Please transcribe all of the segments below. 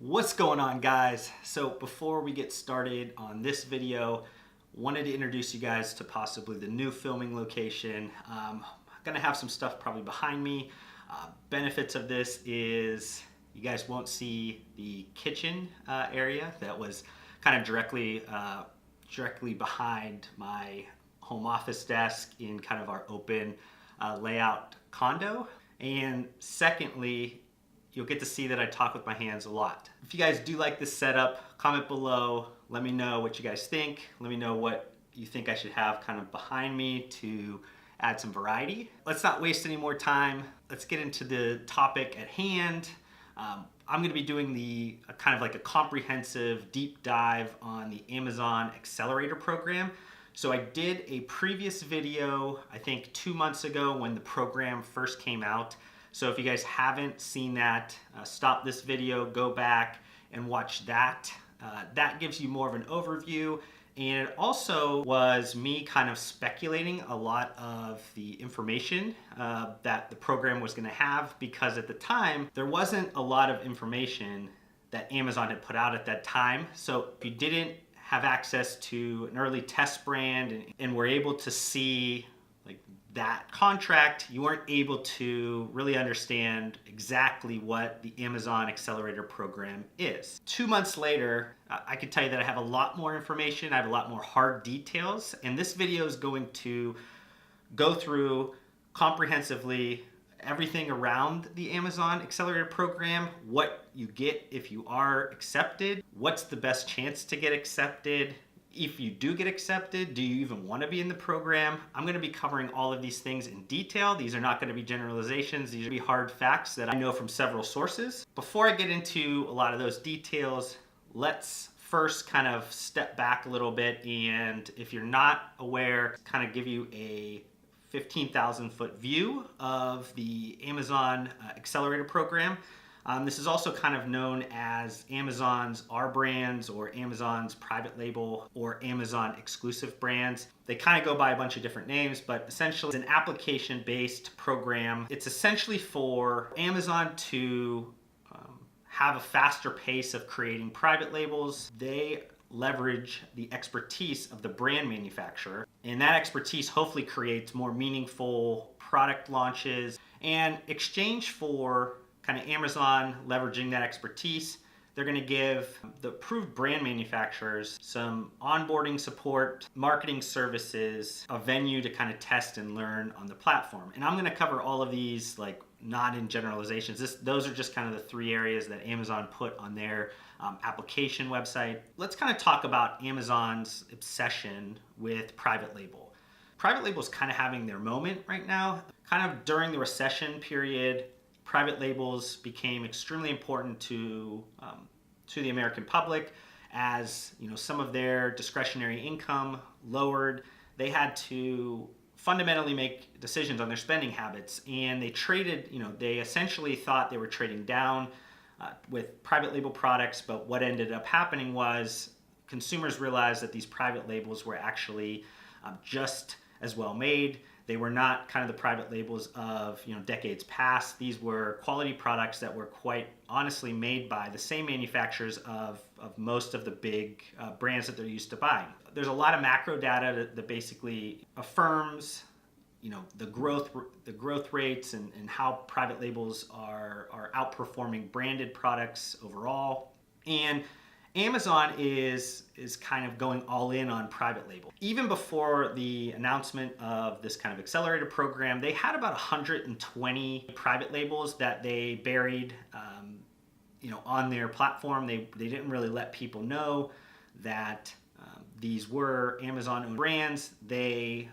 What's going on, guys? So before we get started on this video, wanted to introduce you guys to possibly the new filming location. I'm gonna have some stuff probably behind me. Benefits of this is you guys won't see the kitchen area that was kind of directly behind my home office desk in kind of our open layout condo. And secondly, you'll get to see that I talk with my hands a lot. If you guys do like this setup, comment below. Let me know what you guys think. Let me know what you think I should have kind of behind me to add some variety. Let's not waste any more time. Let's get into the topic at hand. I'm gonna be doing the kind of like a comprehensive deep dive on the Amazon Accelerator program. So I did a previous video, I think 2 months ago when the program first came out. So if you guys haven't seen that, stop this video, go back and watch that. That gives you more of an overview. And it also was me kind of speculating a lot of the information that the program was gonna have, because at the time, there wasn't a lot of information that Amazon had put out at that time. So if you didn't have access to an early test brand and were able to see that contract, you weren't able to really understand exactly what the Amazon Accelerator program is. 2 months later, I can tell you that I have a lot more information, I have a lot more hard details, and this video is going to go through comprehensively everything around the Amazon Accelerator program, what you get if you are accepted, what's the best chance to get accepted. If you do get accepted, do you even want to be in the program? I'm going to be covering all of these things in detail. These are not going to be generalizations. These are going to be hard facts that I know from several sources. Before I get into a lot of those details, let's first kind of step back a little bit. And if you're not aware, kind of give you a 15,000 foot view of the Amazon Accelerator program. This is also kind of known as Amazon's R brands, or Amazon's private label, or Amazon exclusive brands. They kind of go by a bunch of different names, but essentially it's an application-based program. It's essentially for Amazon to have a faster pace of creating private labels. They leverage the expertise of the brand manufacturer, and that expertise hopefully creates more meaningful product launches. And exchange for kind of Amazon leveraging that expertise, they're going to give the approved brand manufacturers some onboarding support, marketing services, a venue to kind of test and learn on the platform. And I'm going to cover all of these, like, not in generalizations. Those are just kind of the 3 areas that Amazon put on their application website. Let's kind of talk about Amazon's obsession with private label. Private label is kind of having their moment right now. Kind of during the recession period, private labels became extremely important to the American public. As you know, some of their discretionary income lowered, they had to fundamentally make decisions on their spending habits, and they traded. They essentially thought they were trading down with private label products, but what ended up happening was consumers realized that these private labels were actually just as well made. They were not kind of the private labels of decades past. These were quality products that were quite honestly made by the same manufacturers of most of the big brands that they're used to buying. There's a lot of macro data that basically affirms the growth rates and how private labels are outperforming branded products overall. And Amazon is kind of going all in on private label. Even before the announcement of this kind of accelerator program, they had about 120 private labels that they buried on their platform. They didn't really let people know that these were Amazon-owned brands. They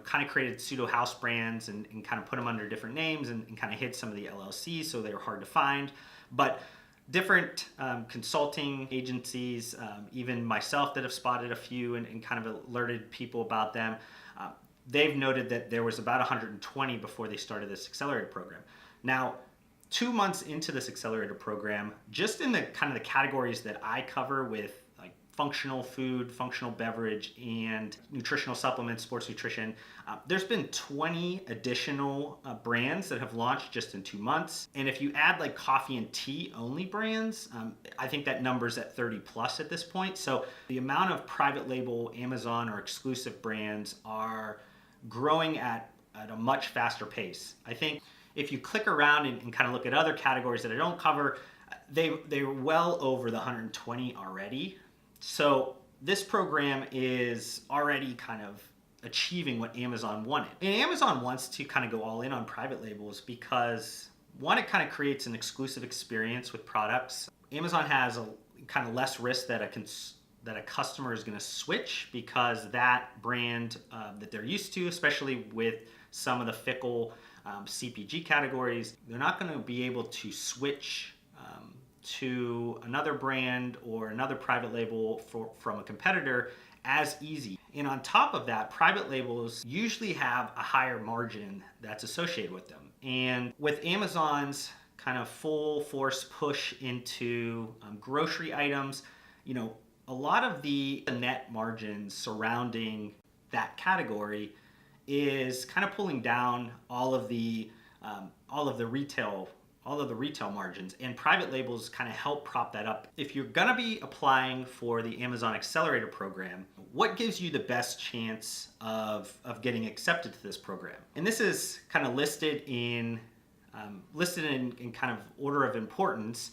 kind of created pseudo house brands and kind of put them under different names and kind of hid some of the LLCs, so they were hard to find. But different consulting agencies, even myself that have spotted a few and kind of alerted people about them, they've noted that there was about 120 before they started this accelerator program. Now, 2 months into this accelerator program, just in the kind of the categories that I cover with like functional food, functional beverage, and nutritional supplements, sports nutrition. There's been 20 additional brands that have launched just in 2 months. And if you add like coffee and tea only brands, I think that number's at 30 plus at this point. So the amount of private label Amazon or exclusive brands are growing at a much faster pace. I think if you click around and kind of look at other categories that I don't cover, they're well over the 120 already. So this program is already kind of achieving what Amazon wanted. And Amazon wants to kind of go all in on private labels because, one, it kind of creates an exclusive experience with products. Amazon has a kind of less risk that a customer is going to switch because that brand that they're used to, especially with some of the fickle CPG categories, they're not going to be able to switch to another brand or another private label from a competitor as easy. And on top of that, private labels usually have a higher margin that's associated with them. And with Amazon's kind of full force push into grocery items, a lot of the net margins surrounding that category is kind of pulling down all of the retail margins, and private labels kind of help prop that up. If you're going to be applying for the Amazon Accelerator program, what gives you the best chance of getting accepted to this program? And this is kind of listed in kind of order of importance.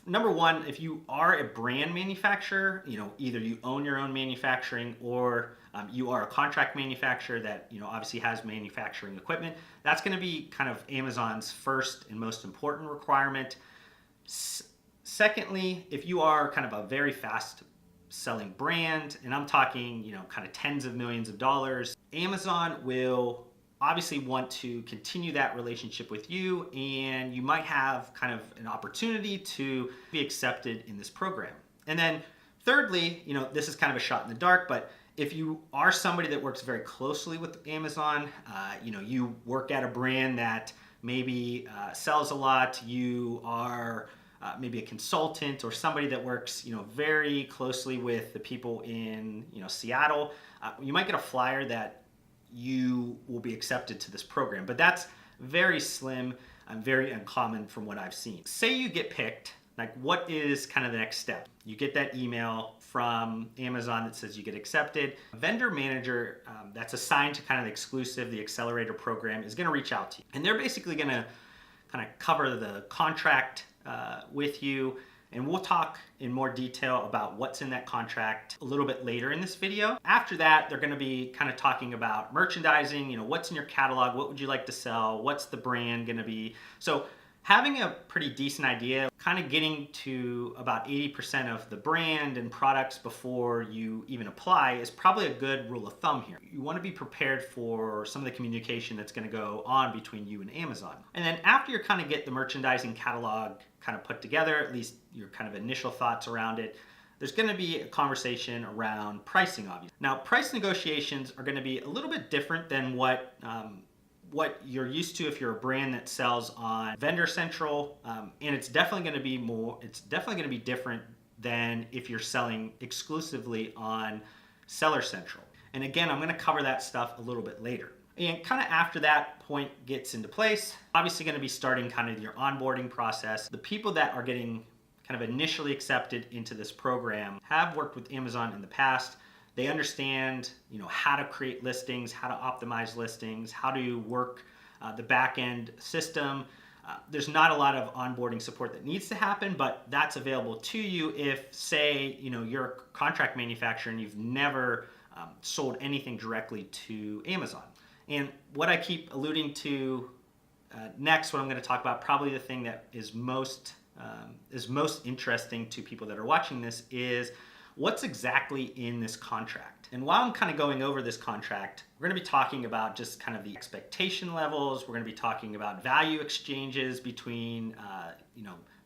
Number one, if you are a brand manufacturer, either you own your own manufacturing or you are a contract manufacturer that obviously has manufacturing equipment, that's going to be kind of Amazon's first and most important requirement. Secondly, if you are kind of a very fast selling brand, and I'm talking kind of tens of millions of dollars, Amazon will obviously want to continue that relationship with you, and you might have kind of an opportunity to be accepted in this program. And then thirdly, this is kind of a shot in the dark, but if you are somebody that works very closely with Amazon, you work at a brand that maybe sells a lot, you are maybe a consultant or somebody that works very closely with the people in Seattle, you might get a flyer that you will be accepted to this program, but that's very slim and very uncommon from what I've seen. Say you get picked, like what is kind of the next step? You get that email from Amazon that says you get accepted. A vendor manager that's assigned to kind of the exclusive, the Accelerator program, is going to reach out to you, and they're basically going to kind of cover the contract with you. And we'll talk in more detail about what's in that contract a little bit later in this video. After that, they're going to be kind of talking about merchandising, what's in your catalog, what would you like to sell, what's the brand going to be. So having a pretty decent idea, kind of getting to about 80% of the brand and products before you even apply is probably a good rule of thumb here. You want to be prepared for some of the communication that's going to go on between you and Amazon. And then after you kind of get the merchandising catalog kind of put together, at least your kind of initial thoughts around it, there's going to be a conversation around pricing, obviously. Now, price negotiations are going to be a little bit different than what you're used to if you're a brand that sells on Vendor Central, and it's definitely going to be different than if you're selling exclusively on Seller Central. And again, I'm going to cover that stuff a little bit later. And kind of after that point gets into place, obviously going to be starting kind of your onboarding process. The people that are getting kind of initially accepted into this program have worked with Amazon in the past. They understand, how to create listings, how to optimize listings, how to work the back-end system. There's not a lot of onboarding support that needs to happen, but that's available to you if, say, you're a contract manufacturer and you've never sold anything directly to Amazon. And what I keep alluding to next, what I'm going to talk about, probably the thing that is most interesting to people that are watching this, is what's exactly in this contract. And while I'm kind of going over this contract, we're going to be talking about just kind of the expectation levels. We're going to be talking about value exchanges between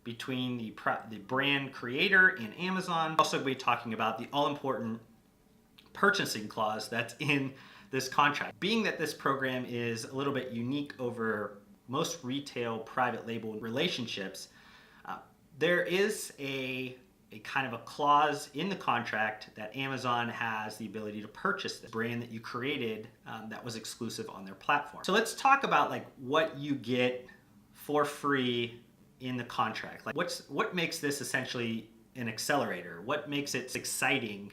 the brand creator and Amazon. Also, we'll be talking about the all-important purchasing clause that's in this contract. Being that this program is a little bit unique over most retail private label relationships, there is a a kind of a clause in the contract that Amazon has the ability to purchase the brand that you created that was exclusive on their platform. So let's talk about like what you get for free in the contract. Like what makes this essentially an accelerator? What makes it exciting,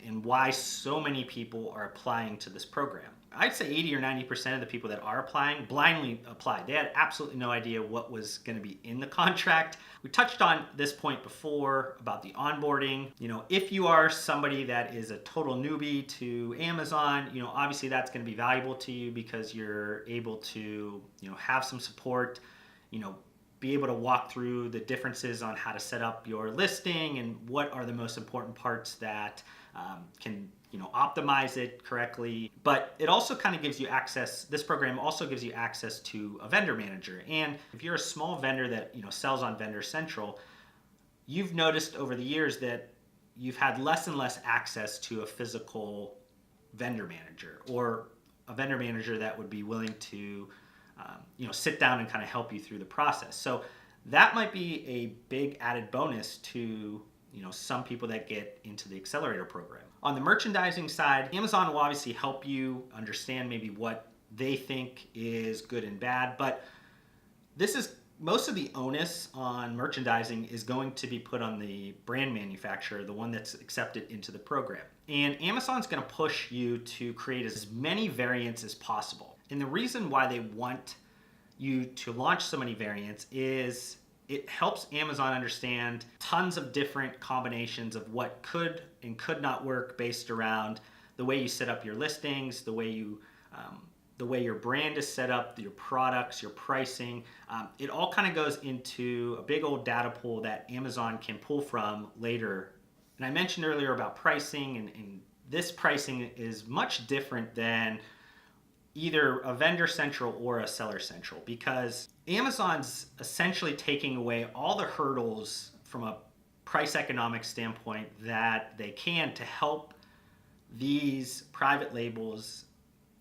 and why so many people are applying to this program? I'd say 80 or 90% of the people that are applying blindly applied. They had absolutely no idea what was going to be in the contract. We touched on this point before about the onboarding. If you are somebody that is a total newbie to Amazon, obviously that's going to be valuable to you because you're able to, have some support, be able to walk through the differences on how to set up your listing and what are the most important parts that can optimize it correctly. But it also kind of gives you access, this program also gives you access to a vendor manager. And if you're a small vendor that sells on Vendor Central, you've noticed over the years that you've had less and less access to a physical vendor manager or a vendor manager that would be willing to sit down and kind of help you through the process. So that might be a big added bonus to some people that get into the Accelerator program. On the merchandising side, Amazon will obviously help you understand maybe what they think is good and bad, but this is most of the onus on merchandising is going to be put on the brand manufacturer, the one that's accepted into the program. And Amazon's going to push you to create as many variants as possible. And the reason why they want you to launch so many variants is it helps Amazon understand tons of different combinations of what could and could not work based around the way you set up your listings, the way your brand is set up, your products, your pricing. It all kind of goes into a big old data pool that Amazon can pull from later. And I mentioned earlier about pricing, and this pricing is much different than either a Vendor Central or a Seller Central, because Amazon's essentially taking away all the hurdles from a price economic standpoint that they can to help these private labels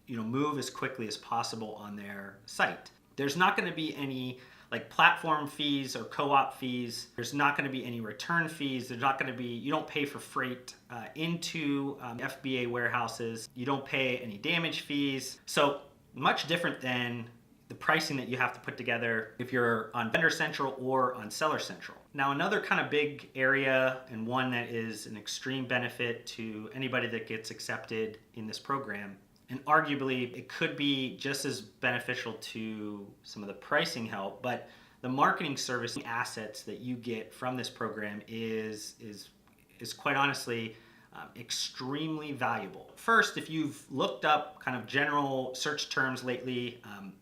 move as quickly as possible on their site. There's not going to be any like platform fees or co-op fees. There's not going to be any return fees. There's not going to be, you don't pay for freight into FBA warehouses. You don't pay any damage fees. So much different than the pricing that you have to put together if you're on Vendor Central or on Seller Central. Now, another kind of big area, and one that is an extreme benefit to anybody that gets accepted in this program, and arguably it could be just as beneficial to some of the pricing help, but the marketing service assets that you get from this program is quite honestly extremely valuable. First, if you've looked up kind of general search terms lately,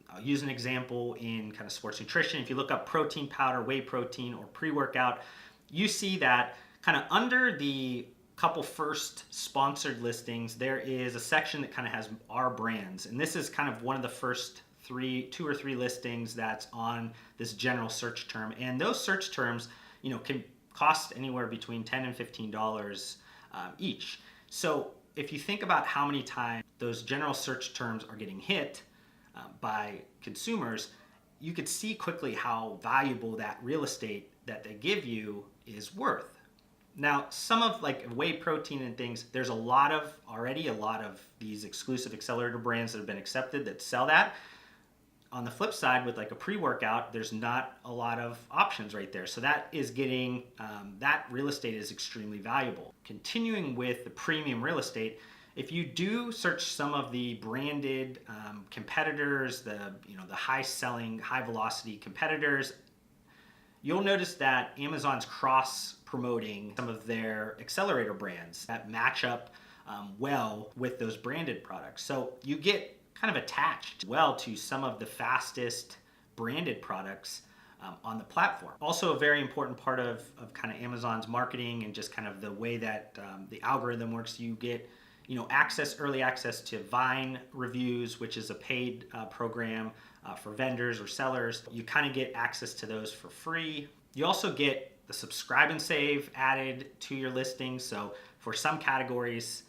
I'll use an example in kind of sports nutrition. If you look up protein powder, whey protein, or pre-workout, you see that kind of under the couple first sponsored listings, there is a section that kind of has our brands. And this is kind of one of the first two or three listings that's on this general search term. And those search terms, can cost anywhere between $10 and $15 each. So if you think about how many times those general search terms are getting hit by consumers, you could see quickly how valuable that real estate that they give you is worth. Now, some of like whey protein and things, there's already a lot of these exclusive Accelerator brands that have been accepted that sell that. On the flip side, with like a pre-workout, there's not a lot of options right there. So that is getting, that real estate is extremely valuable. Continuing with the premium real estate, if you do search some of the branded competitors, the high-selling, high-velocity competitors, you'll notice that Amazon's cross-promoting some of their Accelerator brands that match up well with those branded products. So you get kind of attached well to some of the fastest branded products on the platform. Also a very important part of kind of Amazon's marketing and just kind of the way that the algorithm works, you get early access to Vine reviews, which is a paid program for vendors or sellers. You kind of get access to those for free. You also get the subscribe and save added to your listing. So for some categories,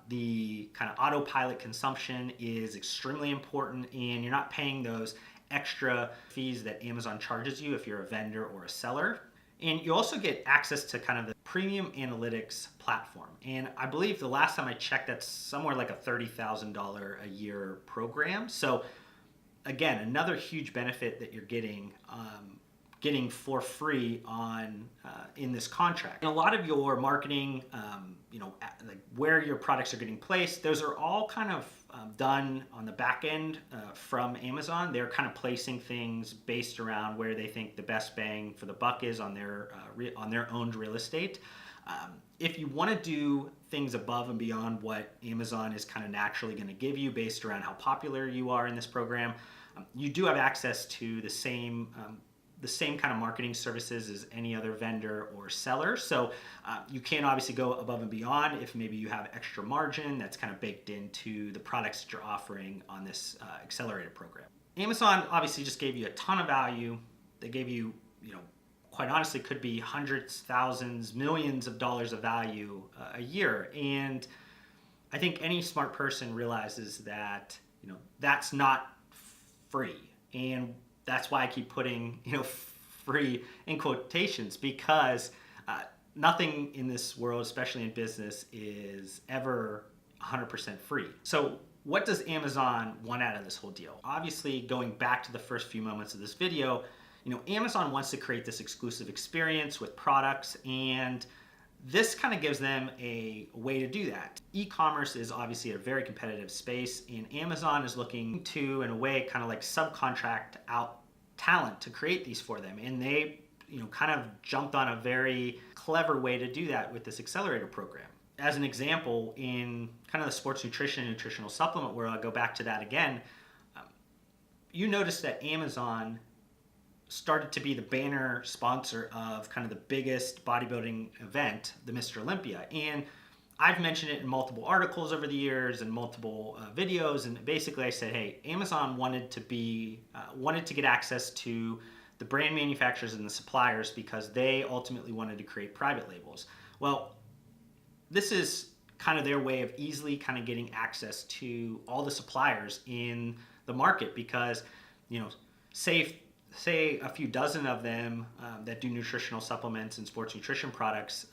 the kind of autopilot consumption is extremely important, and you're not paying those extra fees that Amazon charges you if you're a vendor or a seller. And you also get access to kind of the premium analytics platform. And I believe the last time I checked, that's somewhere like a $30,000 a year program. So again, another huge benefit that you're getting for free on in this contract. And a lot of your marketing, like where your products are getting placed, those are all kind of done on the back end from Amazon. They're kind of placing things based around where they think the best bang for the buck is on their owned real estate. If you want to do things above and beyond what Amazon is kind of naturally going to give you based around how popular you are in this program, you do have access to the same kind of marketing services as any other vendor or seller. So you can obviously go above and beyond if maybe you have extra margin that's kind of baked into the products that you're offering on this Accelerator program. Amazon obviously just gave you a ton of value. They gave you, quite honestly, could be hundreds, thousands, millions of dollars of value a year. And I think any smart person realizes that, that's not free. And that's why I keep putting, free in quotations, because nothing in this world, especially in business, is ever 100% free. So what does Amazon want out of this whole deal? Obviously, going back to the first few moments of this video, Amazon wants to create this exclusive experience with products, and this kind of gives them a way to do that. E-commerce is obviously a very competitive space, and Amazon is looking to, in a way, kind of like subcontract out talent to create these for them. And they, kind of jumped on a very clever way to do that with this Accelerator program. As an example, in kind of the sports nutrition and nutritional supplement world, I'll go back to that again. You notice that Amazon started to be the banner sponsor of kind of the biggest bodybuilding event, the Mr. Olympia. And I've mentioned it in multiple articles over the years and multiple videos. And basically I said, hey, Amazon wanted to get access to the brand manufacturers and the suppliers because they ultimately wanted to create private labels. Well, this is kind of their way of easily kind of getting access to all the suppliers in the market because, say a few dozen of them that do nutritional supplements and sports nutrition products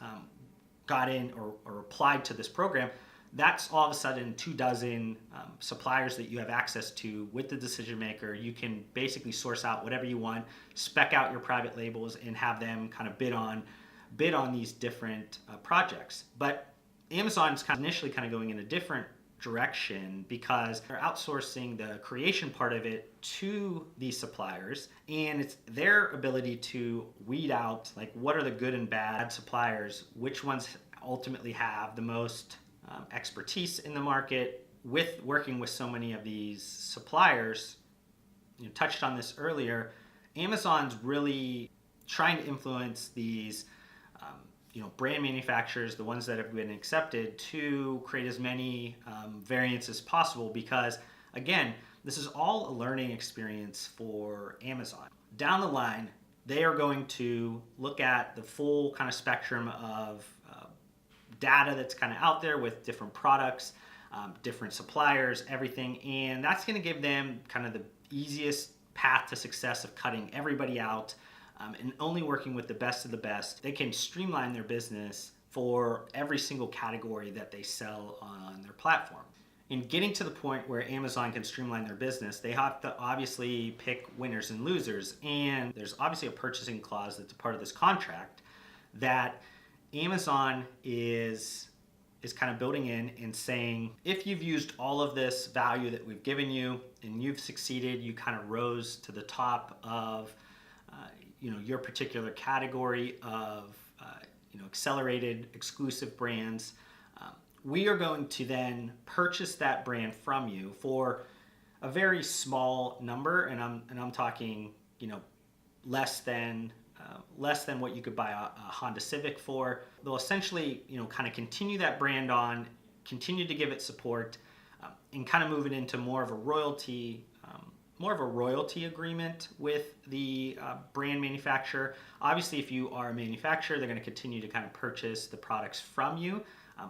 got in or applied to this program, that's all of a sudden 24 suppliers that you have access to with the decision maker. You can basically source out whatever you want, spec out your private labels, and have them kind of bid on these different projects. But Amazon's initially kind of going in a different direction because they're outsourcing the creation part of it to these suppliers, and it's their ability to weed out like what are the good and bad suppliers, which ones ultimately have the most expertise in the market. With working with so many of these suppliers, touched on this earlier, Amazon's really trying to influence these brand manufacturers, the ones that have been accepted, to create as many variants as possible because, again, this is all a learning experience for Amazon. Down the line, they are going to look at the full kind of spectrum of data that's kind of out there with different products, different suppliers, everything, and that's going to give them kind of the easiest path to success of cutting everybody out and only working with the best of the best. They can streamline their business for every single category that they sell on their platform. In getting to the point where Amazon can streamline their business, they have to obviously pick winners and losers. And there's obviously a purchasing clause that's a part of this contract that Amazon is kind of building in and saying, if you've used all of this value that we've given you and you've succeeded, you kind of rose to the top of your particular category of accelerated exclusive brands, we are going to then purchase that brand from you for a very small number, and I'm talking less than what you could buy a Honda Civic for. They'll essentially kind of continue that brand on, continue to give it support, and kind of move it into more of a royalty agreement with the brand manufacturer. Obviously, if you are a manufacturer, they're going to continue to kind of purchase the products from you.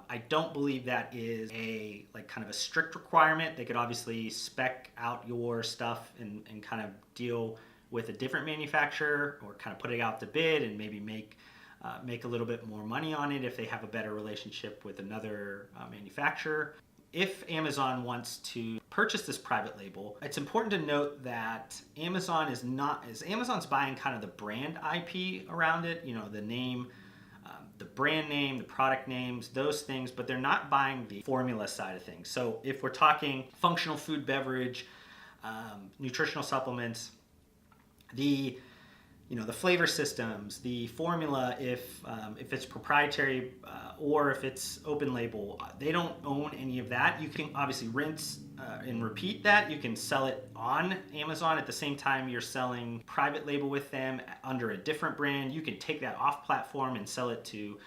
I don't believe that is a kind of a strict requirement. They could obviously spec out your stuff and kind of deal with a different manufacturer, or kind of put it out to bid and maybe make a little bit more money on it if they have a better relationship with another manufacturer. If Amazon wants to purchase this private label, it's important to note that Amazon's buying kind of the brand IP around it, the name, the brand name, the product names, those things, but they're not buying the formula side of things. So if we're talking functional food, beverage, nutritional supplements, the flavor systems, the formula, if it's proprietary or if it's open label, they don't own any of that. You can obviously rinse and repeat that. You can sell it on Amazon at the same time you're selling private label with them under a different brand. You can take that off platform and sell it to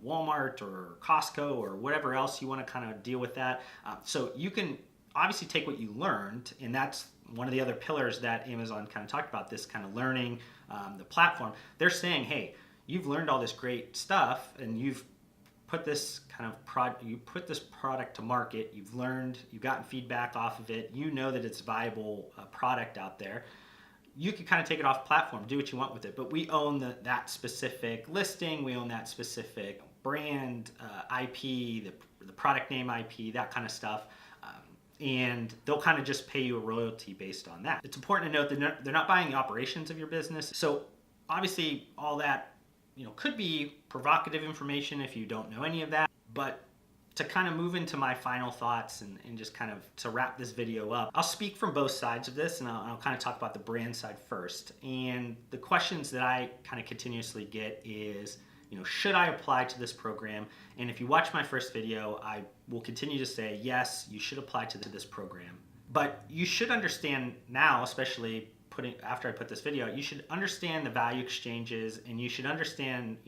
Walmart or Costco or whatever else you want to kind of deal with that. So you can obviously take what you learned, and that's one of the other pillars that Amazon kind of talked about, this kind of learning the platform. They're saying, hey, you've learned all this great stuff and you've put this kind of product to market. You've learned, you've gotten feedback off of it. You know that it's a viable product out there. You can kind of take it off platform, do what you want with it. But we own that specific listing. We own that specific brand IP, the product name IP, that kind of stuff. And they'll kind of just pay you a royalty based on that. It's important to note that they're not buying the operations of your business. So obviously all that could be provocative information if you don't know any of that. But to kind of move into my final thoughts and just kind of to wrap this video up, I'll speak from both sides of this, and I'll kind of talk about the brand side first. And the questions that I kind of continuously get is, should I apply to this program? And if you watch my first video, I will continue to say, yes, you should apply to this program. But you should understand now, especially after I put this video out, you should understand the value exchanges, and you should understand,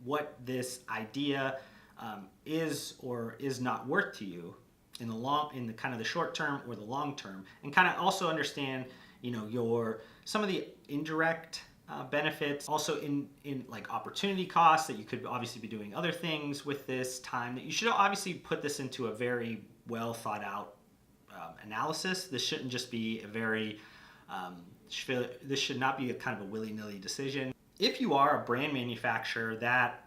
what this idea is or is not worth to you in the kind of the short term or the long term, and kind of also understand, some of the indirect benefits, also in like opportunity costs, that you could obviously be doing other things with this time, that you should obviously put this into a very well thought out analysis. This shouldn't just be this should not be a kind of a willy-nilly decision. If you are a brand manufacturer that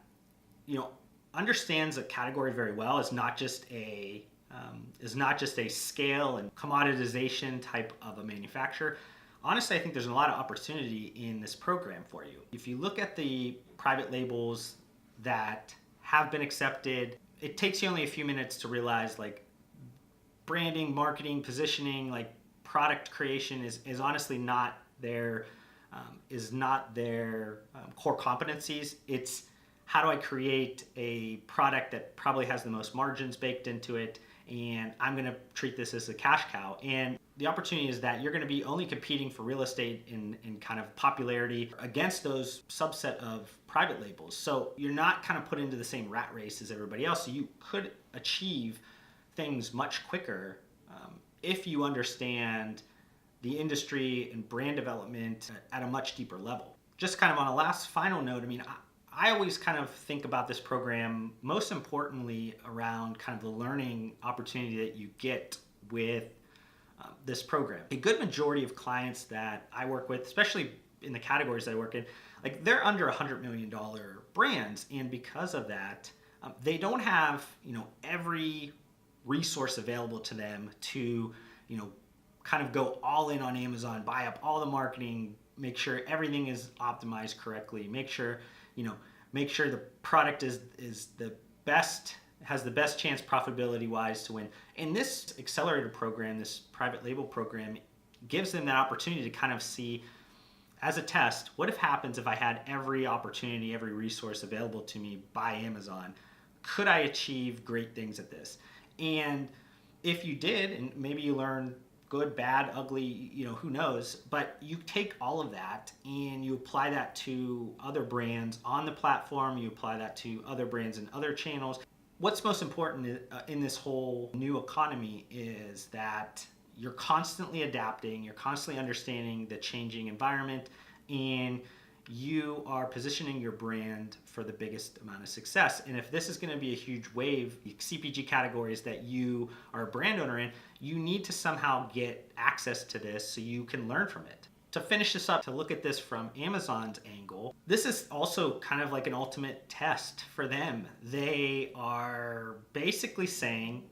understands a category very well, is not just a scale and commoditization type of a manufacturer, honestly, I think there's a lot of opportunity in this program for you. If you look at the private labels that have been accepted, it takes you only a few minutes to realize, like, branding, marketing, positioning, like product creation is honestly not their core competencies. It's how do I create a product that probably has the most margins baked into it, and I'm going to treat this as a cash cow. And the opportunity is that you're going to be only competing for real estate in kind of popularity against those subset of private labels. So you're not kind of put into the same rat race as everybody else. So you could achieve things much quicker if you understand the industry and brand development at a much deeper level. Just kind of on a last final note, I always kind of think about this program most importantly around kind of the learning opportunity that you get with this program. A good majority of clients that I work with, especially in the categories that I work in, like, they're under $100 million brands, and because of that, they don't have every resource available to them to kind of go all in on Amazon, buy up all the marketing, make sure everything is optimized correctly, make sure the product is the best, has the best chance profitability wise to win. And this Accelerator program, this private label program, gives them that opportunity to kind of see, as a test, what happens if I had every opportunity, every resource available to me by Amazon? Could I achieve great things at this? And if you did, and maybe you learn good, bad, ugly, who knows, but you take all of that and you apply that to other brands on the platform, you apply that to other brands and other channels. What's most important in this whole new economy is that you're constantly adapting, you're constantly understanding the changing environment, and you are positioning your brand for the biggest amount of success. And if this is going to be a huge wave, CPG categories that you are a brand owner in, you need to somehow get access to this so you can learn from it. to finish this up, to look at this from Amazon's angle, this is also kind of like an ultimate test for them. They are basically saying,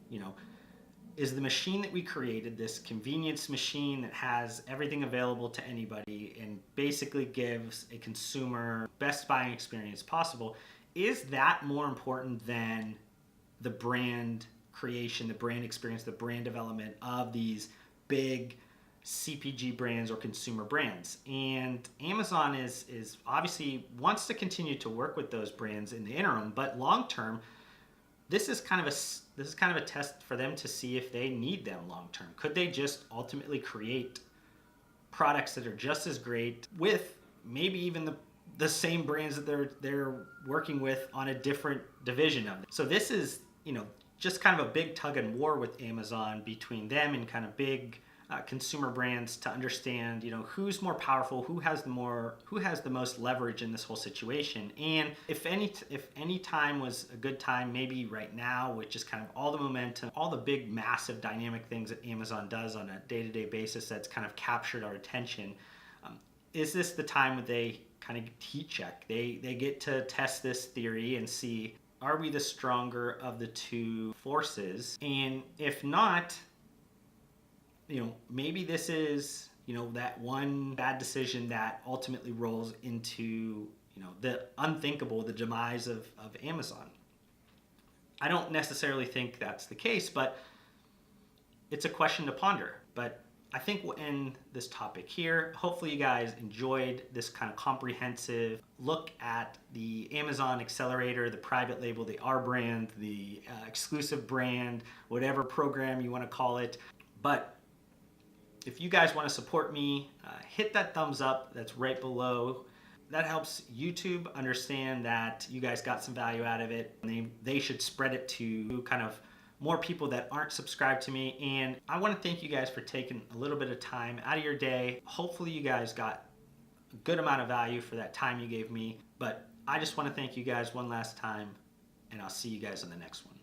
is the machine that we created, this convenience machine that has everything available to anybody and basically gives a consumer best buying experience possible, is that more important than the brand creation, the brand experience, the brand development of these big CPG brands or consumer brands? And Amazon is obviously wants to continue to work with those brands in the interim, but long term, this is kind of a test for them to see if they need them long term. Could they just ultimately create products that are just as great with maybe even the same brands that they're working with on a different division of them? So this is, just kind of a big tug and war with Amazon between them and kind of big consumer brands to understand, who's more powerful, who has the most leverage in this whole situation. And if any time was a good time, maybe right now, with just kind of all the momentum, all the big, massive, dynamic things that Amazon does on a day-to-day basis that's kind of captured our attention. Is this the time where they kind of heat check? They get to test this theory and see, are we the stronger of the two forces? And if not, maybe this is, that one bad decision that ultimately rolls into, the unthinkable, the demise of Amazon. I don't necessarily think that's the case, but it's a question to ponder. But I think we'll end this topic here. Hopefully you guys enjoyed this kind of comprehensive look at the Amazon Accelerator, the private label, the R brand, the exclusive brand, whatever program you want to call it. But if you guys want to support me, hit that thumbs up that's right below. That helps YouTube understand that you guys got some value out of it. And they should spread it to kind of more people that aren't subscribed to me. And I want to thank you guys for taking a little bit of time out of your day. Hopefully you guys got a good amount of value for that time you gave me. But I just want to thank you guys one last time, and I'll see you guys on the next one.